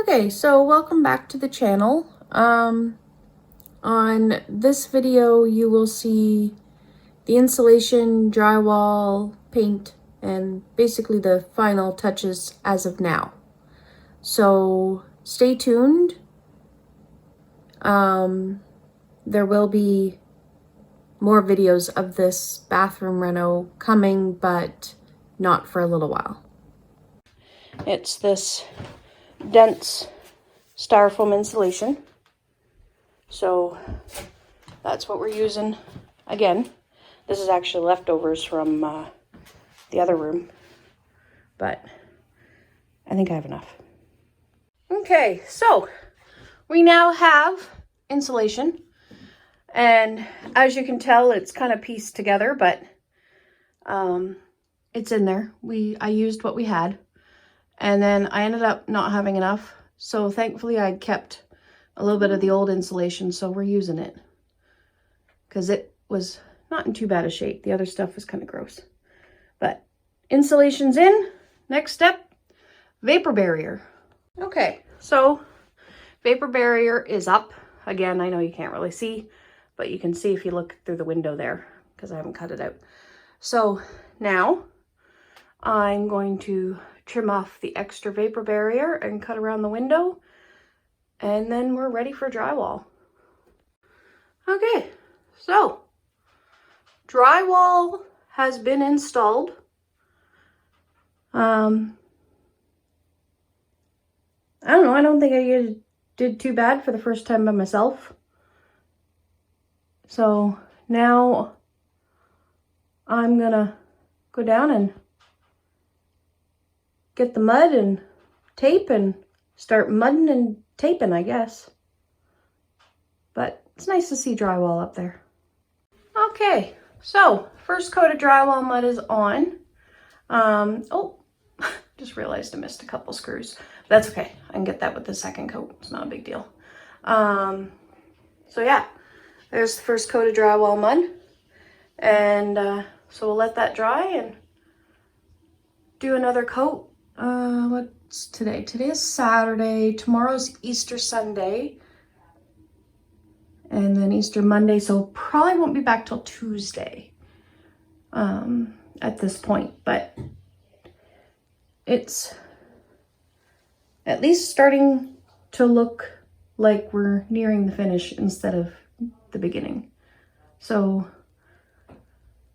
Okay, so welcome back to the channel. On this video, you will see the insulation, drywall, paint, and basically the final touches as of now. So stay tuned. There will be more videos of this bathroom reno coming, but not for a little while. It's this dense styrofoam insulation. So that's what we're using. Again, this is actually leftovers from the other room, but I think I have enough. Okay, so we now have insulation, and as you can tell, it's kind of pieced together, but it's in there. I used what we had, and then I ended up not having enough, so thankfully I kept a little bit of the old insulation, so we're using it because it was not in too bad a shape. The other stuff was kind of gross, but insulation's in. Next step, vapor barrier. Okay, so vapor barrier is up. Again, I know you can't really see, but you can see if you look through the window there because I haven't cut it out. So now I'm going to trim off the extra vapor barrier and cut around the window, and then we're ready for drywall. Okay, so drywall has been installed. I don't know, I don't think I did too bad for the first time by myself. So now I'm gonna go down and get the mud and tape and start mudding and taping, I guess. But it's nice to see drywall up there. Okay, so first coat of drywall mud is on. Oh, just realized I missed a couple screws. That's okay, I can get that with the second coat. It's not a big deal. So yeah, there's the first coat of drywall mud. And so we'll let that dry and do another coat. What's today? Today is Saturday. Tomorrow's Easter Sunday. And then Easter Monday. So probably won't be back till Tuesday at this point. But it's at least starting to look like we're nearing the finish instead of the beginning. So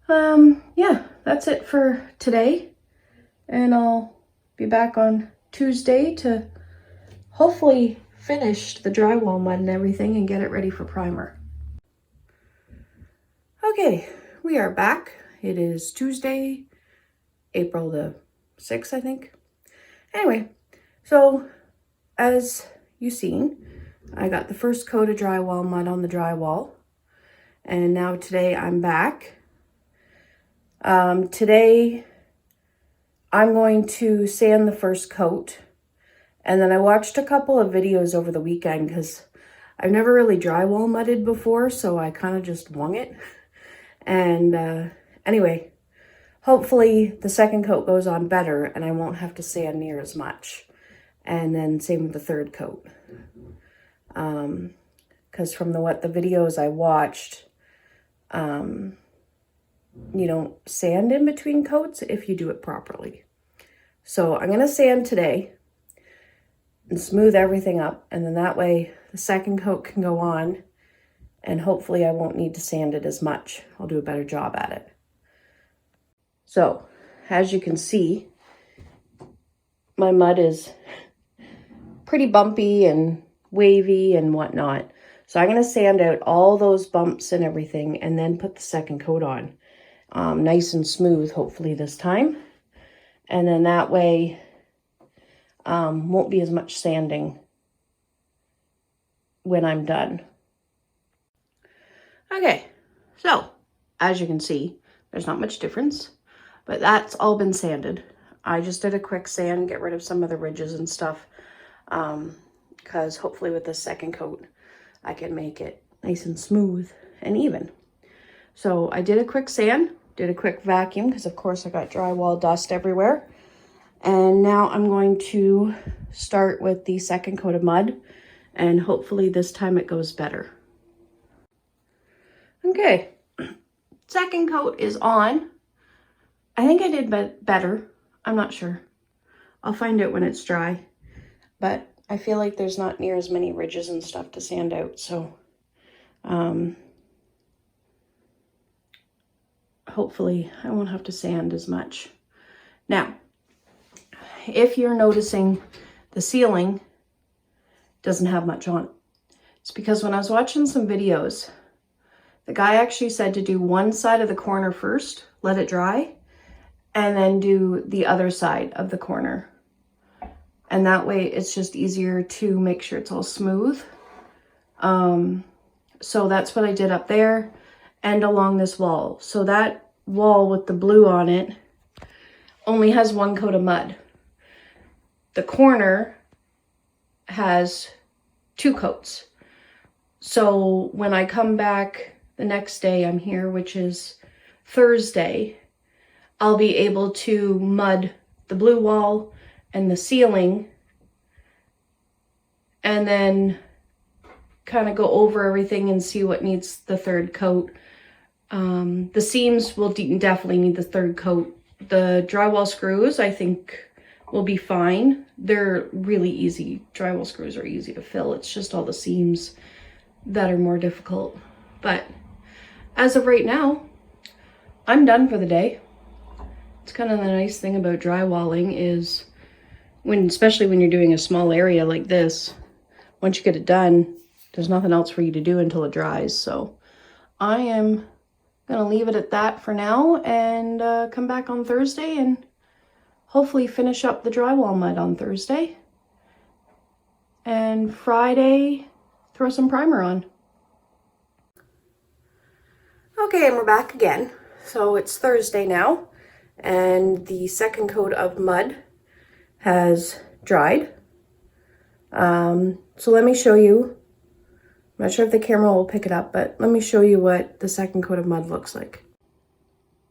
yeah, that's it for today. And I'll be back on Tuesday to hopefully finish the drywall mud and everything and get it ready for primer. Okay, we are back. It is Tuesday, April the 6th, I think. Anyway, so as you've seen, I got the first coat of drywall mud on the drywall. And now today I'm back. Today I'm going to sand the first coat, and then I watched a couple of videos over the weekend because I've never really drywall mudded before, so I kind of just wung it. And anyway, hopefully the second coat goes on better and I won't have to sand near as much. And then same with the third coat. Because from the videos I watched, you don't sand in between coats if you do it properly. So I'm going to sand today and smooth everything up, and then that way the second coat can go on, and hopefully I won't need to sand it as much. I'll do a better job at it. So as you can see, my mud is pretty bumpy and wavy and whatnot. So I'm going to sand out all those bumps and everything and then put the second coat on. Nice and smooth, hopefully this time. And then that way, won't be as much sanding when I'm done. Okay, so as you can see, there's not much difference, but that's all been sanded. I just did a quick sand, get rid of some of the ridges and stuff, because hopefully with the second coat, I can make it nice and smooth and even. So I did a quick sand, did a quick vacuum, because of course I got drywall dust everywhere. And now I'm going to start with the second coat of mud, and hopefully this time it goes better. Okay, second coat is on. I think I did better. I'm not sure. I'll find out when it's dry. But I feel like there's not near as many ridges and stuff to sand out, so hopefully I won't have to sand as much. Now, if you're noticing the ceiling doesn't have much on it, it's because when I was watching some videos, the guy actually said to do one side of the corner first, let it dry, and then do the other side of the corner. And that way it's just easier to make sure it's all smooth. So that's what I did up there and along this wall. So that wall with the blue on it only has one coat of mud. The corner has 2 coats. So when I come back the next day I'm here, which is Thursday, I'll be able to mud the blue wall and the ceiling, and then kind of go over everything and see what needs the third coat. The seams will definitely need the third coat. The drywall screws, I think, will be fine. They're really easy. Drywall screws are easy to fill. It's just all the seams that are more difficult. But as of right now, I'm done for the day. It's kind of the nice thing about drywalling is especially when you're doing a small area like this, once you get it done, there's nothing else for you to do until it dries. So I am going to leave it at that for now and come back on Thursday and hopefully finish up the drywall mud on Thursday. And Friday, throw some primer on. Okay, and we're back again. So it's Thursday now, and the second coat of mud has dried. So let me show you. I'm not sure if the camera will pick it up, but let me show you what the second coat of mud looks like.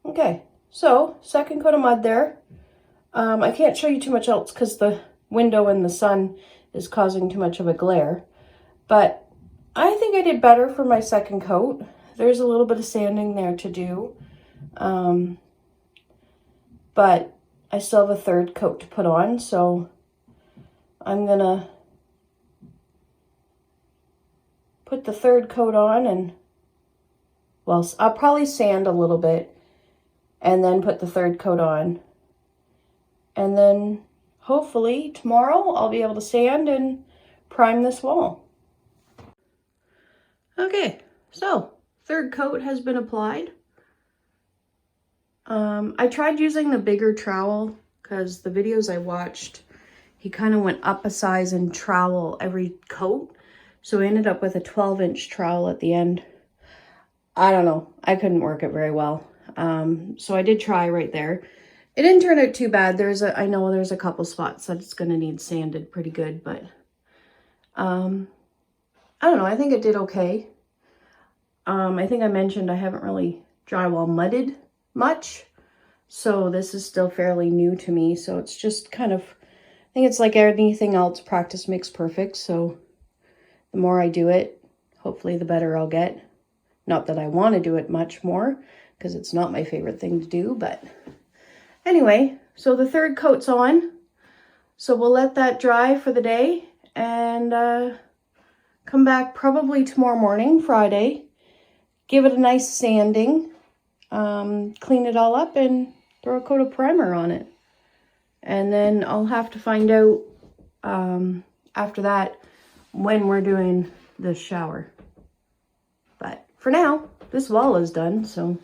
Okay, so second coat of mud there. I can't show you too much else because the window and the sun is causing too much of a glare, but I think I did better for my second coat. There's a little bit of sanding there to do, but I still have a third coat to put on, so I'm gonna put the third coat on, and well, I'll probably sand a little bit and then put the third coat on, and then hopefully tomorrow I'll be able to sand and prime this wall. Okay, so third coat has been applied. I tried using the bigger trowel because the videos I watched, he kind of went up a size and trowel every coat. So I ended up with a 12-inch trowel at the end. I don't know. I couldn't work it very well. So I did try right there. It didn't turn out too bad. I know there's a couple spots that it's going to need sanded pretty good, but I don't know. I think it did okay. I think I mentioned I haven't really drywall mudded much, so this is still fairly new to me. So it's just kind of, I think it's like anything else, practice makes perfect. So the more I do it, hopefully the better I'll get. Not that I want to do it much more, because it's not my favorite thing to do, but anyway, so the third coat's on. So we'll let that dry for the day and come back probably tomorrow morning, Friday, give it a nice sanding, clean it all up and throw a coat of primer on it. And then I'll have to find out after that when we're doing the shower. But for now, this wall is done, so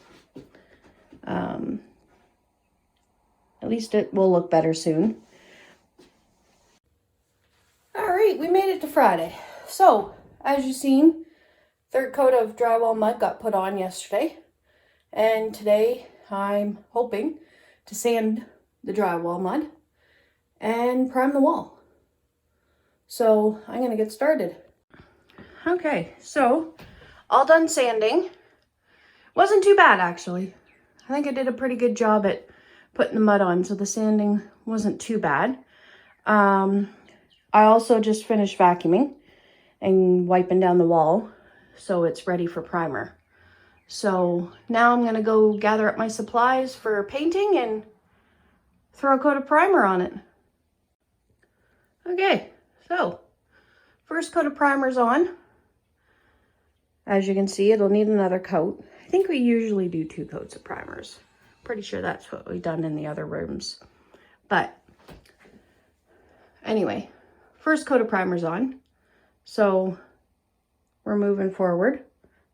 at least it will look better soon. All right, we made it to Friday. So, as you've seen, third coat of drywall mud got put on yesterday. And today I'm hoping to sand the drywall mud and prime the wall. So I'm going to get started. Okay, so all done sanding. Wasn't too bad, actually. I think I did a pretty good job at putting the mud on, so the sanding wasn't too bad. I also just finished vacuuming and wiping down the wall, so it's ready for primer. So now I'm gonna go gather up my supplies for painting and throw a coat of primer on it. Okay, so first coat of primer's on. As you can see, it'll need another coat. I think we usually do 2 coats of primers. Pretty sure that's what we've done in the other rooms. But anyway, first coat of primer's on. So we're moving forward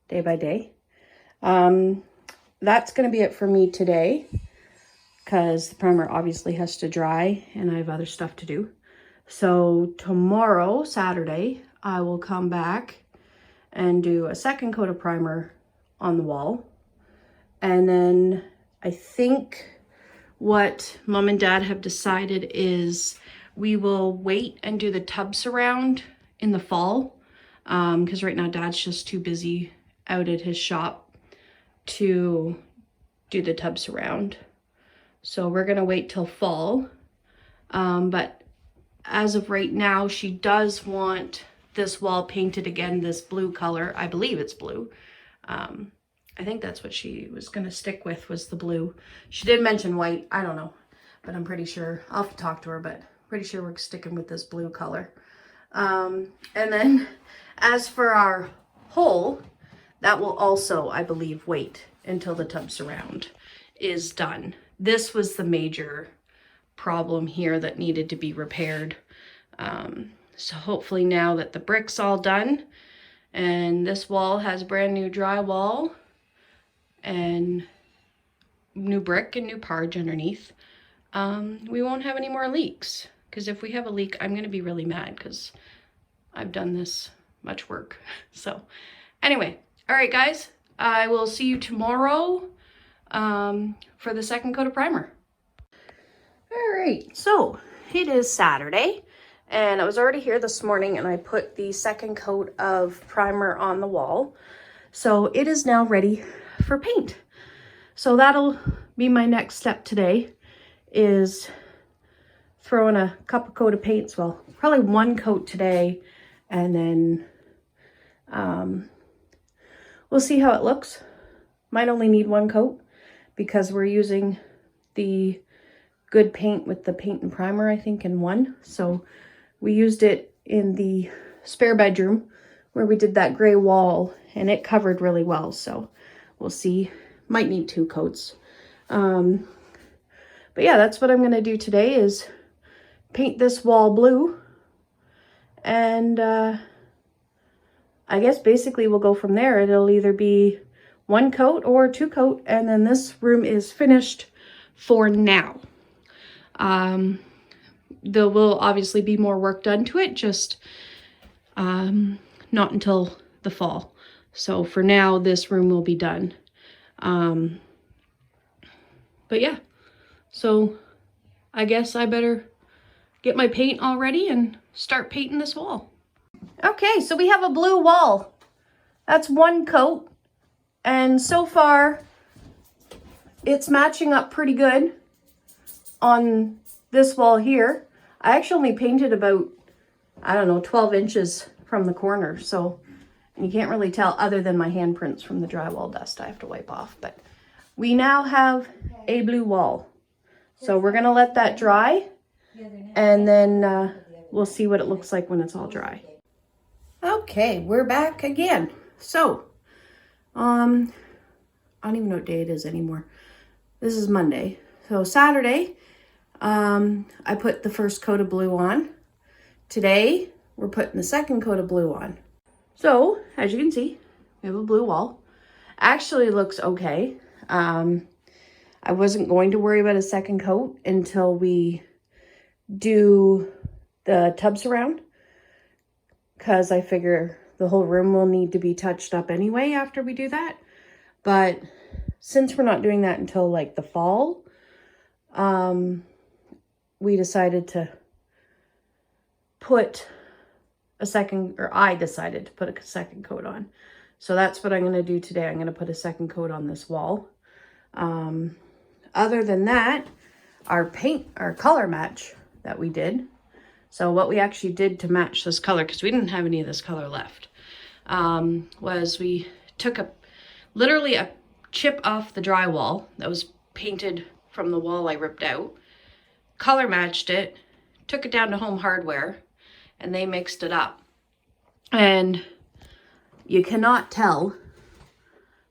day by day. That's going to be it for me today, because the primer obviously has to dry and I have other stuff to do. So tomorrow, Saturday, I will come back and do a second coat of primer on the wall. And then I think what Mom and Dad have decided is we will wait and do the tub surround in the fall, because right now Dad's just too busy out at his shop to do the tub surround. So we're gonna wait till fall. But as of right now, she does want this wall painted again, this blue color. I believe it's blue. I think that's what she was gonna stick with, was the blue. She did mention white, I don't know, but I'm pretty sure, I'll have to talk to her, but pretty sure we're sticking with this blue color. And then as for our hole, that will also, I believe, wait until the tub surround is done. This was the major problem here that needed to be repaired. So hopefully now that the brick's all done and this wall has brand new drywall and new brick and new parge underneath, we won't have any more leaks. Because if we have a leak, I'm going to be really mad because I've done this much work. So anyway, all right, guys, I will see you tomorrow for the second coat of primer. All right, so it is Saturday, and I was already here this morning, and I put the second coat of primer on the wall. So it is now ready for paint. So that'll be my next step today, is throwing a couple coat of paints. Well, probably 1 coat today, and then we'll see how it looks. Might only need 1 coat because we're using the good paint with the paint and primer, I think, in one. So we used it in the spare bedroom where we did that gray wall, and it covered really well. So we'll see. Might need 2 coats. But yeah, that's what I'm going to do today, is paint this wall blue. And I guess basically we'll go from there. It'll either be 1 coat or 2 coat, and then this room is finished for now. There will obviously be more work done to it, just not until the fall. So for now, this room will be done. But yeah, so I guess I better get my paint all ready and start painting this wall. Okay, so we have a blue wall. That's 1 coat. And so far, it's matching up pretty good on this wall here. I actually only painted about, I don't know, 12 inches from the corner. So you can't really tell other than my handprints from the drywall dust I have to wipe off. But we now have a blue wall. So we're going to let that dry. And then we'll see what it looks like when it's all dry. Okay, we're back again. So, I don't even know what day it is anymore. This is Monday. So Saturday, I put the first coat of blue on. Today, we're putting the second coat of blue on. So, as you can see, we have a blue wall. Actually looks okay. I wasn't going to worry about a second coat until we do the tub surround, because I figure the whole room will need to be touched up anyway after we do that. But since we're not doing that until like the fall, we decided to put a second, or I decided to put a second coat on. So that's what I'm going to do today. I'm going to put a second coat on this wall. Other than that, our color match that we did. So what we actually did to match this color, because we didn't have any of this color left, was we took literally a chip off the drywall that was painted from the wall I ripped out, color matched it, took it down to Home Hardware, and they mixed it up. And you cannot tell,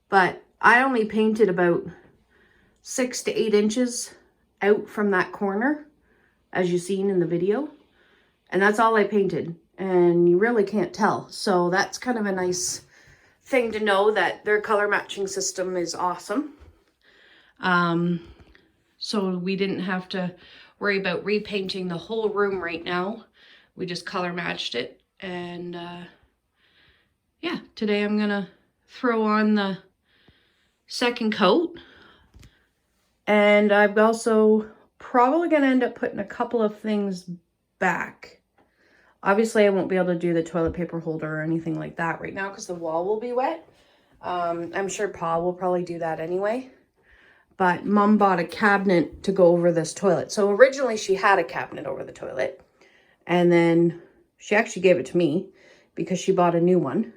but I only painted about 6 to 8 inches out from that corner, as you've seen in the video. And that's all I painted, and you really can't tell. So that's kind of a nice thing to know, that their color matching system is awesome. So we didn't have to worry about repainting the whole room right now. We just color matched it. And yeah, today I'm gonna throw on the second coat. And I'm also probably gonna end up putting a couple of things back. Obviously, I won't be able to do the toilet paper holder or anything like that right now because the wall will be wet. I'm sure Pa will probably do that anyway. But Mom bought a cabinet to go over this toilet. So originally she had a cabinet over the toilet. And then she actually gave it to me because she bought a new one.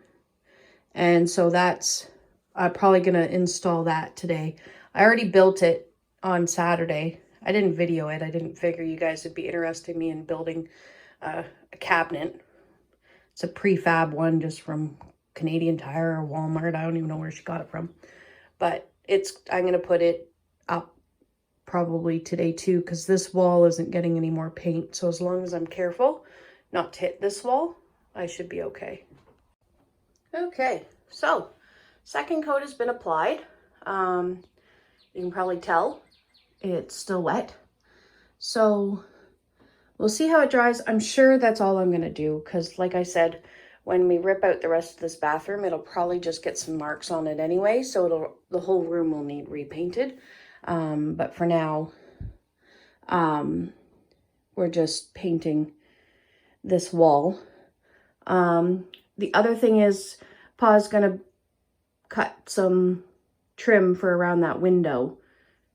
And so that's probably going to install that today. I already built it on Saturday. I didn't video it. I didn't figure you guys would be interested in me in building a cabinet. It's a prefab one just from Canadian Tire or Walmart. I don't even know where she got it from. But I'm going to put it up probably today too, because this wall isn't getting any more paint. So as long as I'm careful not to hit this wall, I should be okay. Okay, so second coat has been applied. You can probably tell it's still wet. So we'll see how it dries. I'm sure that's all I'm going to do because, like I said, when we rip out the rest of this bathroom, it'll probably just get some marks on it anyway. So the whole room will need repainted. But for now, we're just painting this wall. The other thing is Pa's going to cut some trim for around that window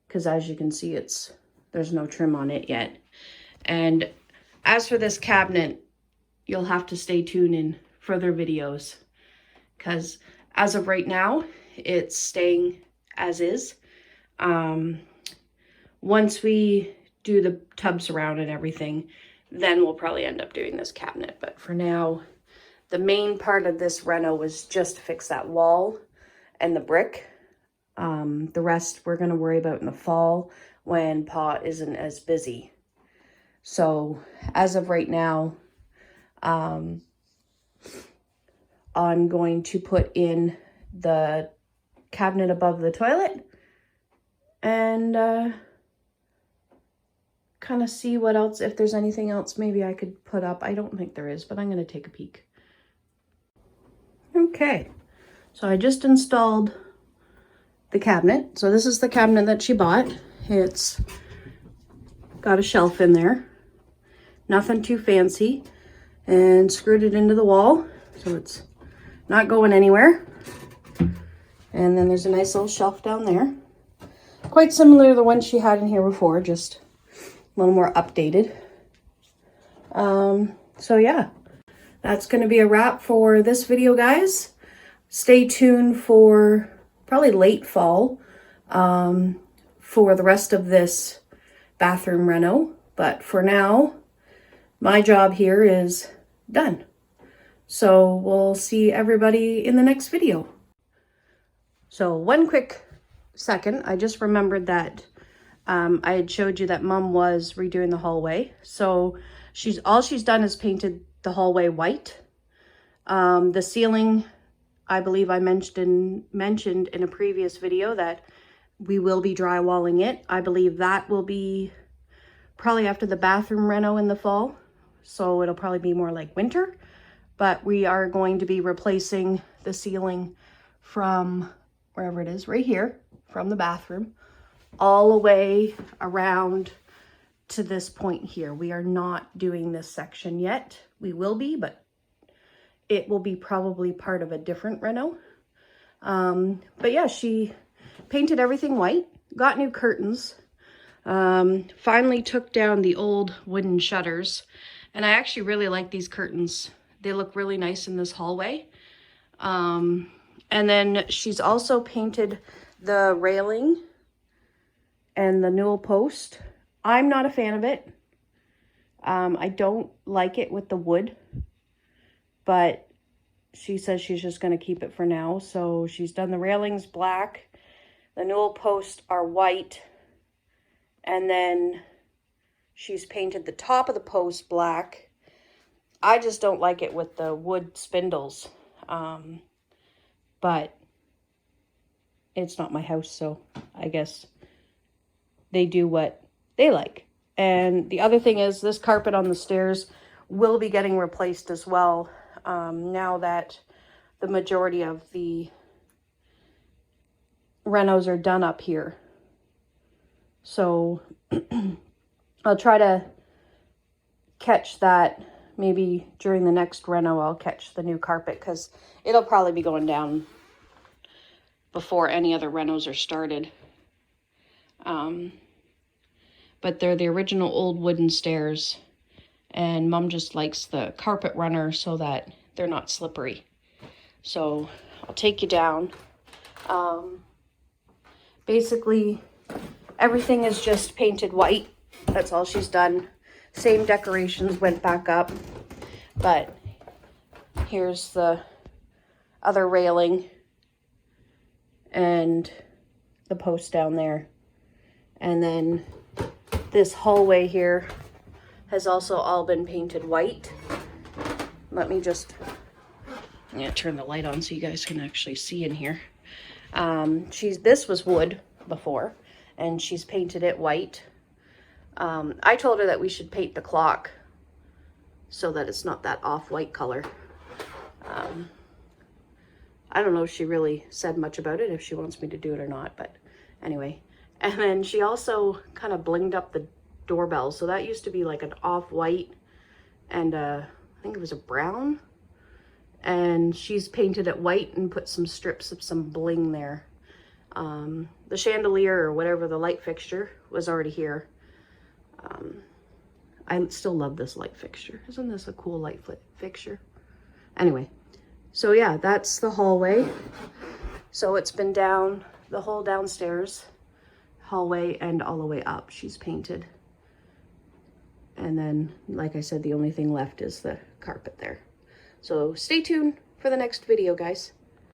because, as you can see, there's no trim on it yet. And as for this cabinet, you'll have to stay tuned in further videos because as of right now, it's staying as is. Once we do the tub surround and everything, then we'll probably end up doing this cabinet. But for now, the main part of this reno was just to fix that wall and the brick. The rest we're going to worry about in the fall when Pa isn't as busy. So as of right now, I'm going to put in the cabinet above the toilet and kind of see what else, if there's anything else maybe I could put up. I don't think there is, but I'm going to take a peek. Okay, so I just installed the cabinet. So this is the cabinet that she bought. It's got a shelf in there. Nothing too fancy, and screwed it into the wall so it's not going anywhere. And then there's a nice little shelf down there, quite similar to the one she had in here before, just a little more updated. So yeah, that's going to be a wrap for this video, guys. Stay tuned for probably late fall for the rest of this bathroom reno, but for now my job here is done. So we'll see everybody in the next video. So one quick second, I just remembered that I had showed you that Mom was redoing the hallway. So all she's done is painted the hallway white. The ceiling, I believe I mentioned in a previous video that we will be drywalling it. I believe that will be probably after the bathroom reno in the fall. So it'll probably be more like winter, but we are going to be replacing the ceiling from wherever it is, right here, from the bathroom, all the way around to this point here. We are not doing this section yet. We will be, but it will be probably part of a different reno. But yeah, she painted everything white, got new curtains. Finally took down the old wooden shutters, and I actually really like these curtains. They look really nice in this hallway. And then she's also painted the railing and the newel post. I'm not a fan of it. I don't like it with the wood, but she says she's just going to keep it for now. So she's done the railings black. The newel posts are white. And then she's painted the top of the post black. I just don't like it with the wood spindles. But it's not my house, so I guess they do what they like. And the other thing is this carpet on the stairs will be getting replaced as well, now that the majority of the renos are done up here. So I'll try to catch that maybe during the next reno. I'll catch the new carpet because it'll probably be going down before any other renos are started. But they're the original old wooden stairs, and Mom just likes the carpet runner so that they're not slippery. So I'll take you down. Basically, everything is just painted white. That's all she's done. Same decorations went back up, but here's the other railing and the post down there. And then this hallway here has also all been painted white. Let me just, I'm gonna turn the light on so you guys can actually see in here. This was wood before, and she's painted it white. I told her that we should paint the clock so that it's not that off-white color. I don't know if she really said much about it, if she wants me to do it or not, but anyway. And then she also kind of blinged up the doorbell. So that used to be like an off-white and I think it was a brown. And she's painted it white and put some strips of some bling there. The chandelier or whatever, the light fixture, was already here. I still love this light fixture. Isn't this a cool light fixture? Anyway, so yeah, that's the hallway. So it's been down the whole downstairs hallway and all the way up she's painted. And then, like I said, the only thing left is the carpet there. So stay tuned for the next video, guys.